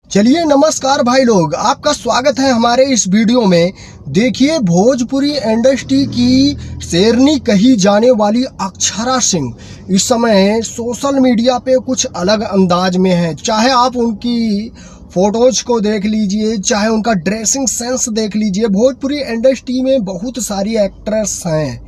चलिए नमस्कार भाई लोग, आपका स्वागत है हमारे इस वीडियो में। देखिए, भोजपुरी इंडस्ट्री की शेरनी कही जाने वाली अक्षरा सिंह इस समय सोशल मीडिया पे कुछ अलग अंदाज में है। चाहे आप उनकी फोटोज को देख लीजिए, चाहे उनका ड्रेसिंग सेंस देख लीजिए। भोजपुरी इंडस्ट्री में बहुत सारी एक्ट्रेस हैं,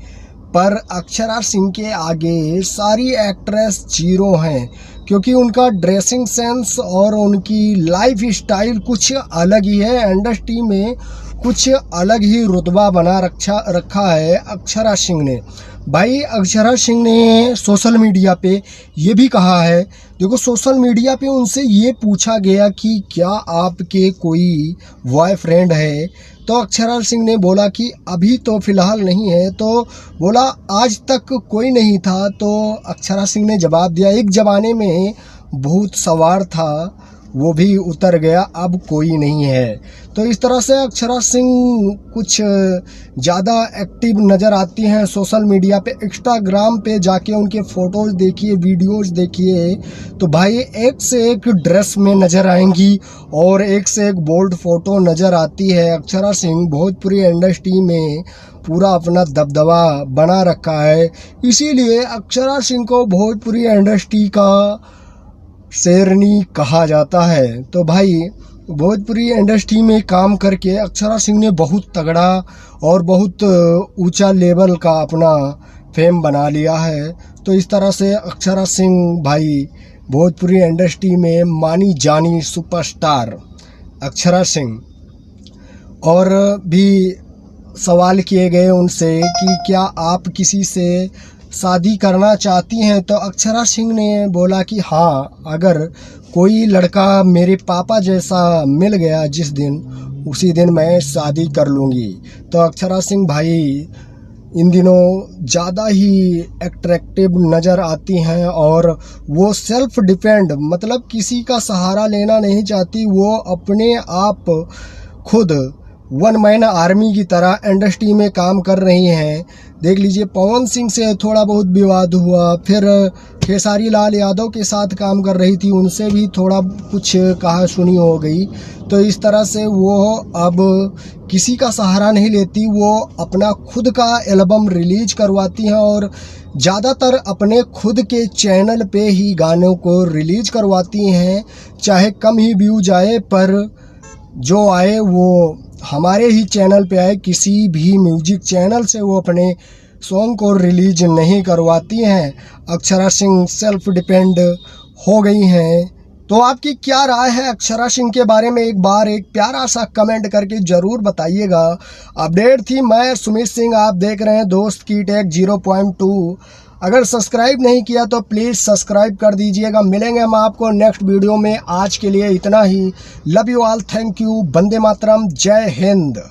पर अक्षरा सिंह के आगे सारी एक्ट्रेस जीरो हैं, क्योंकि उनका ड्रेसिंग सेंस और उनकी लाइफ स्टाइल कुछ अलग ही है। इंडस्ट्री में कुछ अलग ही रुतबा बना रखा है अक्षरा सिंह ने। भाई, अक्षरा सिंह ने सोशल मीडिया पे ये भी कहा है, देखो सोशल मीडिया पे उनसे ये पूछा गया कि क्या आपके कोई बॉयफ्रेंड है, तो अक्षरा सिंह ने बोला कि अभी तो फ़िलहाल नहीं है। तो बोला आज तक कोई नहीं था। तो अक्षरा सिंह ने जवाब दिया, एक ज़माने में भूत सवार था, वो भी उतर गया, अब कोई नहीं है। तो इस तरह से अक्षरा सिंह कुछ ज़्यादा एक्टिव नज़र आती हैं सोशल मीडिया पे। इंस्टाग्राम पे जाके उनके फ़ोटोज़ देखिए, वीडियोज़ देखिए, तो भाई एक से एक ड्रेस में नज़र आएंगी और एक से एक बोल्ड फ़ोटो नज़र आती है। अक्षरा सिंह भोजपुरी इंडस्ट्री में पूरा अपना दबदबा बना रखा है, इसीलिए अक्षरा सिंह को भोजपुरी इंडस्ट्री का शेरनी कहा जाता है। तो भाई, भोजपुरी इंडस्ट्री में काम करके अक्षरा सिंह ने बहुत तगड़ा और बहुत ऊंचा लेवल का अपना फेम बना लिया है। तो इस तरह से अक्षरा सिंह भाई भोजपुरी इंडस्ट्री में मानी जानी सुपरस्टार अक्षरा सिंह। और भी सवाल किए गए उनसे कि क्या आप किसी से शादी करना चाहती हैं, तो अक्षरा सिंह ने बोला कि हाँ, अगर कोई लड़का मेरे पापा जैसा मिल गया जिस दिन, उसी दिन मैं शादी कर लूँगी। तो अक्षरा सिंह भाई इन दिनों ज़्यादा ही एट्रैक्टिव नज़र आती हैं और वो सेल्फ डिपेंड, मतलब किसी का सहारा लेना नहीं चाहती। वो अपने आप खुद वन मैन आर्मी की तरह इंडस्ट्री में काम कर रही हैं। देख लीजिए, पवन सिंह से थोड़ा बहुत विवाद हुआ, फिर खेसारी लाल यादव के साथ काम कर रही थी, उनसे भी थोड़ा कुछ कहा सुनी हो गई। तो इस तरह से वो अब किसी का सहारा नहीं लेती, वो अपना खुद का एल्बम रिलीज करवाती हैं और ज़्यादातर अपने खुद के चैनल पे ही गानों को रिलीज करवाती हैं। चाहे कम ही व्यूज आए, पर जो आए वो हमारे ही चैनल पे आए, किसी भी म्यूजिक चैनल से वो अपने सॉन्ग को रिलीज नहीं करवाती हैं। अक्षरा सिंह सेल्फ डिपेंड हो गई हैं। तो आपकी क्या राय है अक्षरा सिंह के बारे में, एक बार एक प्यारा सा कमेंट करके ज़रूर बताइएगा। अपडेट थी, मैं सुमित सिंह, आप देख रहे हैं दोस्त की टेक 0.2। अगर सब्सक्राइब नहीं किया तो प्लीज़ सब्सक्राइब कर दीजिएगा। मिलेंगे हम आपको नेक्स्ट वीडियो में। आज के लिए इतना ही। Love you all, thank you, वंदे मातरम, जय हिंद।